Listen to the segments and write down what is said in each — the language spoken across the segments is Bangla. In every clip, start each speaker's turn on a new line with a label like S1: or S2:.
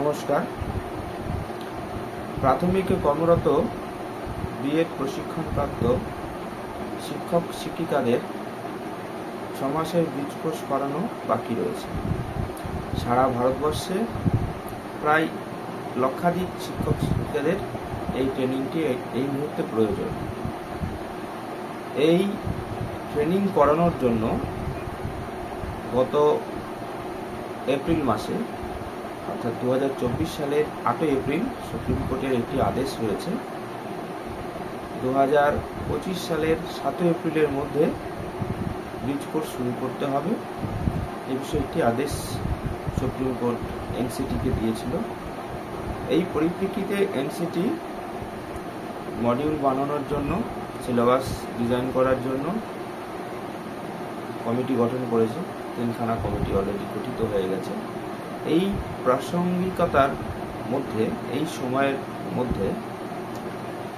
S1: নমস্কার। প্রাথমিকে কর্মরত বিএড প্রশিক্ষণপ্রাপ্ত শিক্ষক শিক্ষিকাদের 6 মাসের ব্রিজ কোর্স করানো বাকি রয়েছে। সারা ভারতবর্ষে প্রায় লক্ষাধিক শিক্ষক শিক্ষিকাদের এই ট্রেনিংটি এই মুহূর্তে প্রয়োজন। এই ট্রেনিং করানোর জন্য গত এপ্রিল মাসে অর্থাৎ 2024 সালের 8 এপ্রিল সুপ্রিম কোর্টের একটি আদেশ রয়েছে। 2025 সালের 7 এপ্রিলের মধ্যে ব্রিজ কোর্স শুরু করতে হবে, এই বিষয়ে একটি আদেশ সুপ্রিম কোর্ট এনসিটিকে দিয়েছিল। এই পরিপ্রেক্ষিতে এনসিটি মডিউল বানানোর জন্য, সিলেবাস ডিজাইন করার জন্য কমিটি গঠন করেছে। 3খানা কমিটি অলরেডি গঠিত হয়ে গেছে। এই প্রাসঙ্গিকতার মধ্যে, এই সময়ের মধ্যে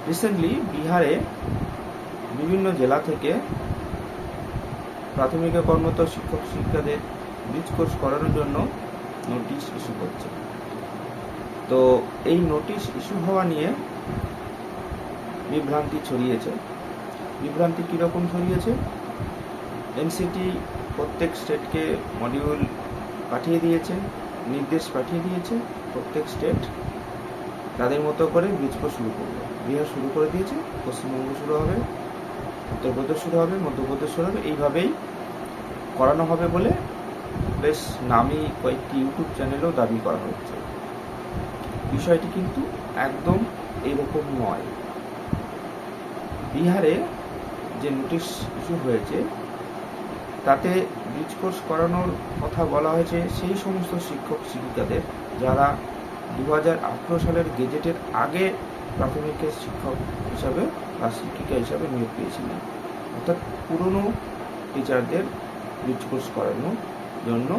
S1: রিসেন্টলি বিহারে বিভিন্ন জেলা থেকে প্রাথমিক কর্মরত শিক্ষক শিক্ষিকাদের ব্রিজ কোর্স করানোর জন্য নোটিশ ইস্যু করছে। তো এই নোটিশ ইস্যু হওয়া নিয়ে বিভ্রান্তি ছড়িয়েছে। বিভ্রান্তি কীরকম ছড়িয়েছে? এনসিটি প্রত্যেক স্টেটকে মডিউল পাঠিয়ে দিয়েছে, নির্দেশ পাঠিয়ে দিয়েছে। প্রত্যেক স্টেট তাদের মতো করে ব্রিজ কোর্স শুরু করবে। বিহার শুরু করে দিয়েছে, পশ্চিমবঙ্গ শুরু হবে, উত্তরপ্রদেশ শুরু হবে, মধ্যপ্রদেশ শুরু হবে। এইভাবেই করানো হবে বলে বেশ নামি কয়েকটি ইউটিউব চ্যানেলেও দাবি করা হচ্ছে। বিষয়টি কিন্তু একদম এইরকম নয়। বিহারে যে নোটিশ ইস্যু হয়েছে তাতে ব্রিজ কোর্স করানোর কথা বলা হয়েছে সেই সমস্ত শিক্ষক শিক্ষিকাদের যারা 2018 সালের গেজেটের আগে প্রাথমিকের শিক্ষক হিসাবে বা শিক্ষিকা হিসাবে নিয়োগ পেয়েছিলেন। অর্থাৎ পুরনো টিচারদের ব্রিজ কোর্স করানোর জন্য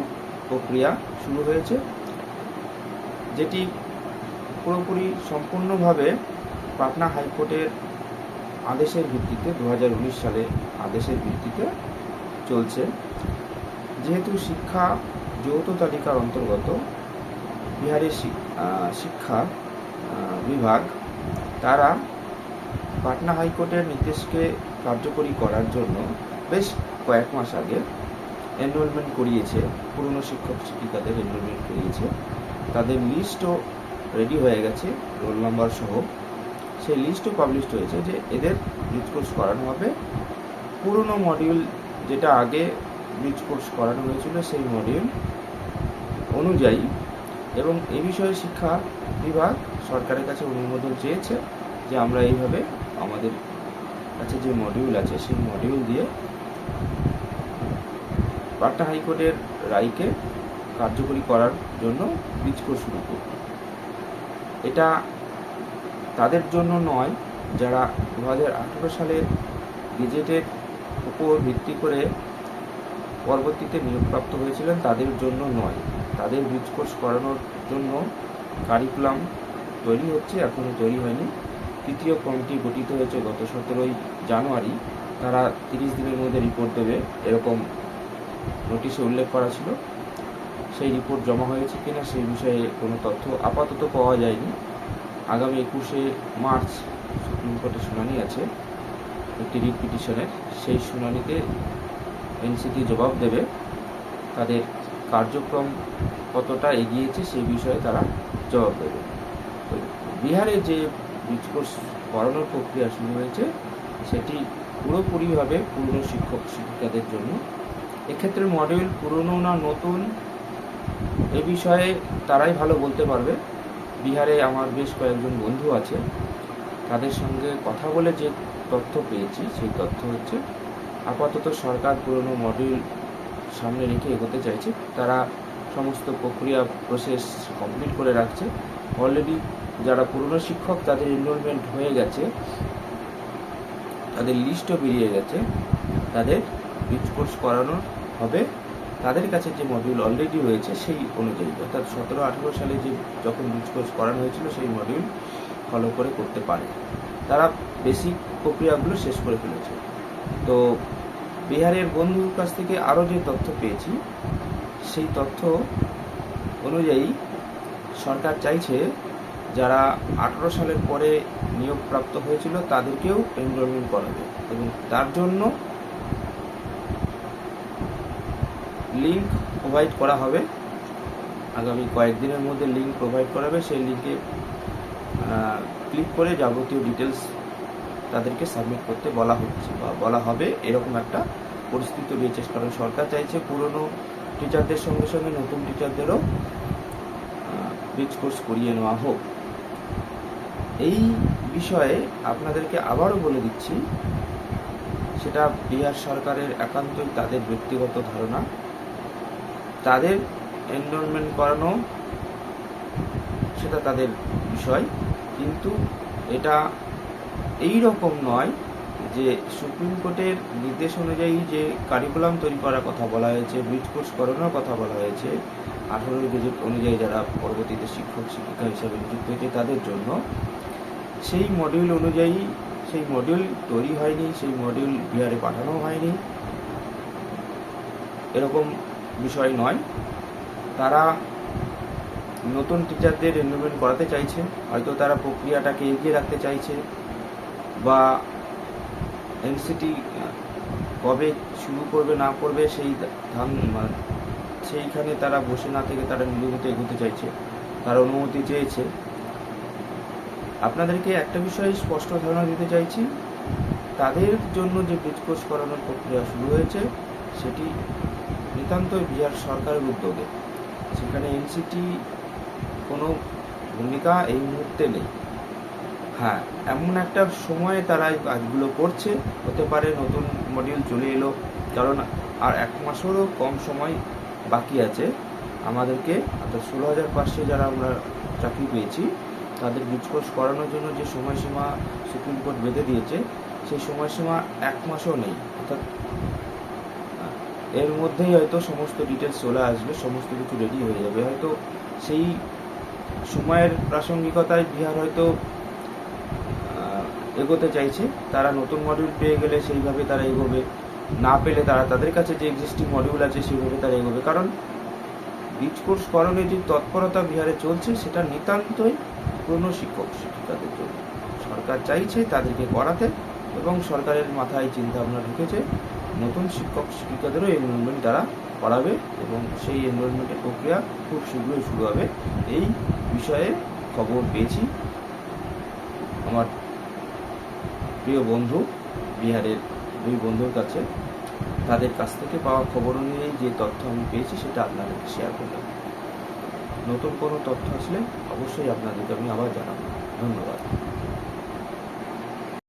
S1: প্রক্রিয়া শুরু হয়েছে, যেটি পুরোপুরি সম্পূর্ণভাবে পাটনা হাইকোর্টের আদেশের ভিত্তিতে 2019 সালে আদেশের ভিত্তিতে চলছে। যেহেতু শিক্ষা যৌথ তালিকার অন্তর্গত বিহারের শিক্ষা বিভাগ, তারা পাটনা হাইকোর্টের নির্দেশকে কার্যকরী করার জন্য বেশ কয়েক মাস আগে এনরোলমেন্ট করিয়েছে। পুরনো শিক্ষক শিক্ষিকাদের এনরোলমেন্ট করিয়েছে। তাদের লিস্টও রেডি হয়ে গেছে, রোল নাম্বার সহ। সেই লিস্টও পাবলিশড হয়েছে যে এদের ব্রিজ কোর্স করানো হবে পুরনো মডিউল যেটা আগে ব্রিজ কোর্স করানো হয়েছিল সেই মডিউল অনুযায়ী। এবং এই বিষয়ে শিক্ষা বিভাগ সরকারের কাছে অনুমোদন চেয়েছে যে আমরা এইভাবে আমাদের কাছে যে মডিউল আছে সেই মডিউল দিয়ে পাটনা হাইকোর্টের রায়কে কার্যকরী করার জন্য ব্রিজ কোর্স শুরু করব। এটা তাদের জন্য নয় যারা 2018 সালের গেজেটের উপর ভিত্তি করে পরবর্তীতে নিয়োগপ্রাপ্ত হয়েছিলেন, তাদের জন্য নয়। তাদের ব্রিজ কোর্স করানোর জন্য কারিকুলাম তৈরি হচ্ছে, এখনও তৈরি হয়নি। তৃতীয় কমিটি গঠিত হয়েছে গত 17 জানুয়ারি। তারা 30 দিনের মধ্যে রিপোর্ট দেবে, এরকম নোটিশে উল্লেখ করা ছিল। সেই রিপোর্ট জমা হয়েছে কিনা সেই বিষয়ে কোনো তথ্য আপাতত পাওয়া যায়নি। আগামী 21 মার্চ সুপ্রিম কোর্টে শুনানি আছে একটি রিট পিটিশনের। সেই শুনানিতে এনসিটি জবাব দেবে, তাদের কার্যক্রম কতটা এগিয়েছে সেই বিষয়ে তারা জবাব দেবে। তো বিহারে যে ব্রিজ কোর্স করানোর প্রক্রিয়া শুরু হয়েছে সেটি পুরোপুরিভাবে পুরনো শিক্ষক শিক্ষিকাদের জন্য। এক্ষেত্রে মডিউল পুরনো না নতুন এ বিষয়ে তারাই ভালো বলতে পারবে। বিহারে আমার বেশ কয়েকজন বন্ধু আছে, তাদের সঙ্গে কথা বলে যে তথ্য পেয়েছি সেই তথ্য হচ্ছে আপাতত সরকার পুরনো মডিউল সামনে রেখে এগোতে চাইছে। তারা সমস্ত প্রক্রিয়া প্রসেস কমপ্লিট করে রাখছে। অলরেডি যারা পুরনো শিক্ষক তাদের এনরোলমেন্ট হয়ে গেছে, তাদের লিস্টও বেরিয়ে গেছে, তাদের ব্রিজ কোর্স করানো হবে তাদের কাছে যে মডিউল অলরেডি রয়েছে সেই অনুযায়ী। অর্থাৎ 17-18 সালে যে যখন ব্রিজ কোর্স করানো হয়েছিল সেই মডিউল ফলো করে করতে পারে। তারা বেসিক প্রক্রিয়াগুলো শেষ করে ফেলেছে। তো বিহারের বন্ধুর কাছ থেকে আরও যে তথ্য পেয়েছি সেই তথ্য অনুযায়ী সরকার চাইছে যারা 18 সালের পরে নিয়োগপ্রাপ্ত হয়েছিল তাদেরকেও এনরোলমেন্ট করাবে, এবং তার জন্য লিঙ্ক প্রোভাইড করা হবে। আগামী কয়েকদিনের মধ্যে লিঙ্ক প্রোভাইড করাবে, সেই লিঙ্কে ক্লিক করে যাবতীয় ডিটেলস তাদেরকে সাবমিট করতে বলা হচ্ছে বা বলা হবে, এরকম একটা পরিস্থিতি রয়েছে। কারণ সরকার চাইছে পুরনো টিচারদের সঙ্গে সঙ্গে নতুন টিচারদেরও ব্রিজ কোর্স করিয়ে নেওয়া হোক। এই বিষয়ে আপনাদেরকে আবারও বলে দিচ্ছি, সেটা বিহার সরকারের একান্তই তাদের ব্যক্তিগত ধারণা। তাদের এনরোলমেন্ট করানো সেটা তাদের বিষয়, কিন্তু এটা এই রকম নয় যে সুপ্রিম কোর্টের নির্দেশ অনুযায়ী যে কারিকুলাম তৈরি করার কথা বলা হয়েছে, ব্রিজ কোর্স করানোর কথা বলা হয়েছে 18 গেজেট অনুযায়ী যারা পরবর্তীতে শিক্ষক শিক্ষিকা হিসাবে নিযুক্ত হয়েছে তাদের জন্য, সেই মডিউল অনুযায়ী সেই মডিউল তৈরি হয়নি, সেই মডিউল বিহারে পাঠানো হয়নি, এরকম বিষয় নয়। তারা নতুন টিচারদের এনরোলমেন্ট করাতে চাইছে, হয়তো তারা প্রক্রিয়াটাকে এগিয়ে রাখতে চাইছে, বা এনসিটি কবে শুরু করবে না করবে সেইখানে তারা বসে না থেকে তারা নিয়মিত এগোতে চাইছে, তার অনুমতি চেয়েছে। আপনাদেরকে একটা বিষয়ে স্পষ্ট ধারণা দিতে চাইছি, তাদের জন্য যে ব্রিজ কোর্স করানোর প্রক্রিয়া শুরু হয়েছে সেটি নিতান্তই বিহার সরকারের উদ্যোগে, সেখানে এনসিটি কোনো ভূমিকা এই মুহূর্তে নেই। হ্যাঁ, এমন একটা সময়ে তারা এই কাজগুলো করছে, হতে পারে নতুন মডিউল চলে এলো, কারণ আর 1 মাসেরও কম সময় বাকি আছে আমাদেরকে, অর্থাৎ 16,500 যারা আমরা চাকরি পেয়েছি তাদের ব্রিজ কোর্স করানোর জন্য যে সময়সীমা সুপ্রিম কোর্ট বেঁধে দিয়েছে, সেই সময়সীমা 1 মাসও নেই। অর্থাৎ এর মধ্যেই হয়তো সমস্ত ডিটেলস চলে আসবে, সমস্ত কিছু রেডি হয়ে যাবে। হয়তো সেই সময়ের প্রাসঙ্গিকতায় বিহার হয়তো এগোতে চাইছে, তারা নতুন মডিউল পেয়ে গেলে সেইভাবে তারা এগোবে, না পেলে তারা তাদের কাছে যে এক্সিস্টিং মডিউল আছে সেইভাবে তারা এগোবে। কারণ ব্রিজ কোর্স করানোর যে তৎপরতা বিহারে চলছে সেটা নিতান্তই পুরনো শিক্ষক শিক্ষিকাদের জন্য। সরকার চাইছে তাদেরকে করাতে, এবং সরকারের মাথায় চিন্তা ভাবনা ঢুকেছে নতুন শিক্ষক শিক্ষিকাদেরও এনরোলমেন্ট তারা করাবে, এবং সেই এনরোলমেন্টের প্রক্রিয়া খুব শীঘ্রই শুরু হবে। এই বিষয়ে খবর পেয়েছি আমার প্রিয় বন্ধু বিহারের 2 বন্ধুর কাছে, তাদের কাছ থেকে পাওয়া খবর অনুযায়ী যে তথ্য আমি পেয়েছি সেটা আপনাদেরকে শেয়ার করলাম। নতুন কোনো তথ্য আসলে অবশ্যই আপনাদেরকে আমি আবার জানাবো। ধন্যবাদ।